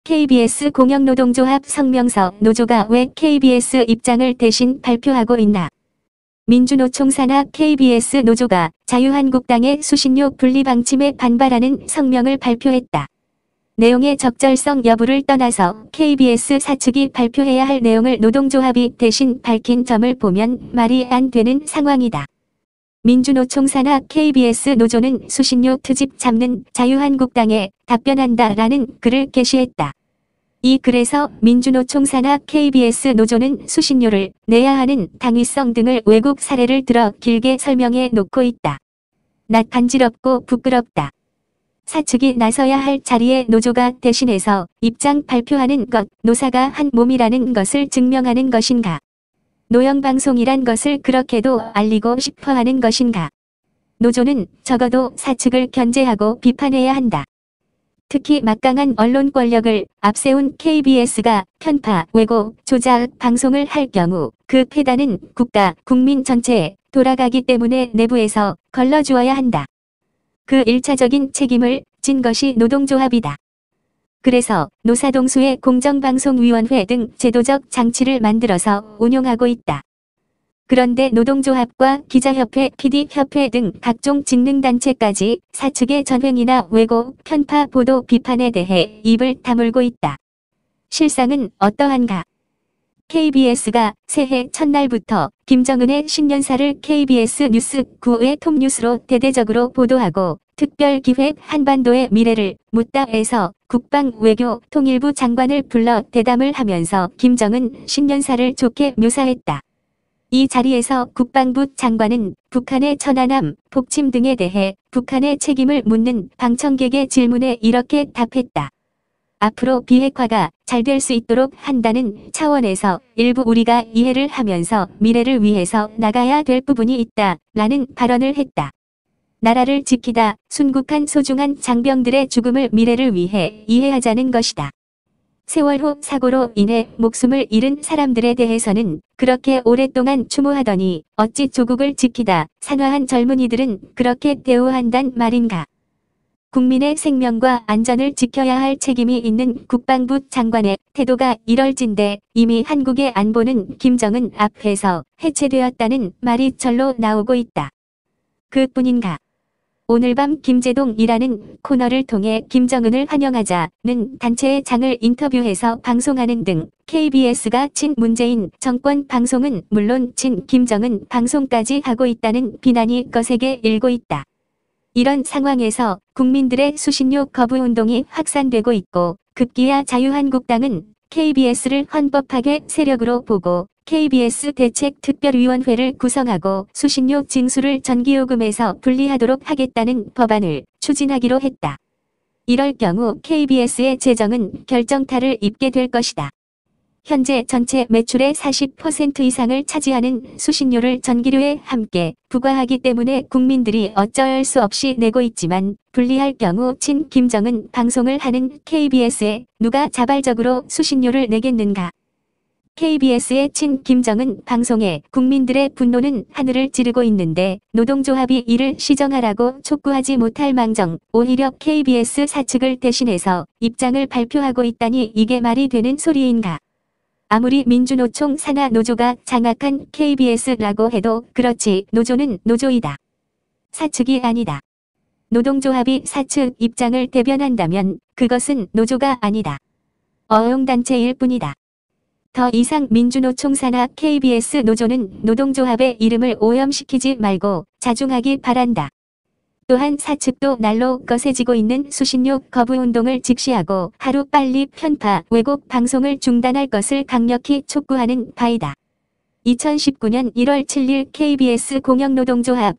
KBS 공영노동조합 성명서 노조가 왜 KBS 입장을 대신 발표하고 있나? 민주노총 산하 KBS 노조가 자유한국당의 수신료 분리 방침에 반발하는 성명을 발표했다. 내용의 적절성 여부를 떠나서 KBS 사측이 발표해야 할 내용을 노동조합이 대신 밝힌 점을 보면 말이 안 되는 상황이다. 민주노총 산하 KBS 노조는 수신료 트집 잡는 자유한국당에 답변한다라는 글을 게시했다. 이 글에서 민주노총 산하 KBS 노조는 수신료를 내야 하는 당위성 등을 외국 사례를 들어 길게 설명해 놓고 있다. 낯 간지럽고 부끄럽다. 사측이 나서야 할 자리에 노조가 대신해서 입장 발표하는 것, 노사가 한 몸이라는 것을 증명하는 것인가? 노영방송이란 것을 그렇게도 알리고 싶어하는 것인가? 노조는 적어도 사측을 견제하고 비판해야 한다. 특히 막강한 언론 권력을 앞세운 KBS가 편파, 왜곡, 조작 방송을 할 경우 그 폐단은 국가, 국민 전체에 돌아가기 때문에 내부에서 걸러주어야 한다. 그 1차적인 책임을 진 것이 노동조합이다. 그래서 노사동수의 공정방송위원회 등 제도적 장치를 만들어서 운용하고 있다. 그런데 노동조합과 기자협회, PD협회 등 각종 직능단체까지 사측의 전횡이나 왜곡, 편파, 보도, 비판에 대해 입을 다물고 있다. 실상은 어떠한가? KBS가 새해 첫날부터 김정은의 신년사를 KBS 뉴스 9의 톱뉴스로 대대적으로 보도하고 특별기획 한반도의 미래를 묻다에서 국방, 외교, 통일부 장관을 불러 대담을 하면서 김정은 신년사를 좋게 묘사했다. 이 자리에서 국방부 장관은 북한의 천안함, 폭침 등에 대해 북한의 책임을 묻는 방청객의 질문에 이렇게 답했다. 앞으로 비핵화가 잘 될 수 있도록 한다는 차원에서 일부 우리가 이해를 하면서 미래를 위해서 나가야 될 부분이 있다 라는 발언을 했다. 나라를 지키다 순국한 소중한 장병들의 죽음을 미래를 위해 이해하자는 것이다. 세월호 사고로 인해 목숨을 잃은 사람들에 대해서는 그렇게 오랫동안 추모하더니 어찌 조국을 지키다 산화한 젊은이들은 그렇게 대우한단 말인가. 국민의 생명과 안전을 지켜야 할 책임이 있는 국방부 장관의 태도가 이럴진데 이미 한국의 안보는 김정은 앞에서 해체되었다는 말이 절로 나오고 있다. 그뿐인가. 오늘 밤 김제동이라는 코너를 통해 김정은을 환영하자는 단체의 장을 인터뷰해서 방송하는 등 KBS가 친 문재인 정권 방송은 물론 친 김정은 방송까지 하고 있다는 비난이 거세게 일고 있다. 이런 상황에서 국민들의 수신료 거부 운동이 확산되고 있고 급기야 자유한국당은 KBS를 헌법파괴 세력으로 보고 KBS 대책특별위원회를 구성하고 수신료 징수를 전기요금에서 분리하도록 하겠다는 법안을 추진하기로 했다. 이럴 경우 KBS의 재정은 결정타를 입게 될 것이다. 현재 전체 매출의 40% 이상을 차지하는 수신료를 전기료에 함께 부과하기 때문에 국민들이 어쩔 수 없이 내고 있지만 분리할 경우 친 김정은 방송을 하는 KBS에 누가 자발적으로 수신료를 내겠는가. KBS의 친 김정은 방송에 국민들의 분노는 하늘을 찌르고 있는데 노동조합이 이를 시정하라고 촉구하지 못할 망정 오히려 KBS 사측을 대신해서 입장을 발표하고 있다니 이게 말이 되는 소리인가. 아무리 민주노총 산하 노조가 장악한 KBS라고 해도 그렇지 노조는 노조이다. 사측이 아니다. 노동조합이 사측 입장을 대변한다면 그것은 노조가 아니다. 어용단체일 뿐이다. 더 이상 민주노총 산하 KBS 노조는 노동조합의 이름을 오염시키지 말고 자중하기 바란다. 또한 사측도 날로 거세지고 있는 수신료 거부 운동을 직시하고 하루빨리 편파, 왜곡 방송을 중단할 것을 강력히 촉구하는 바이다. 2019년 1월 7일 KBS 공영노동조합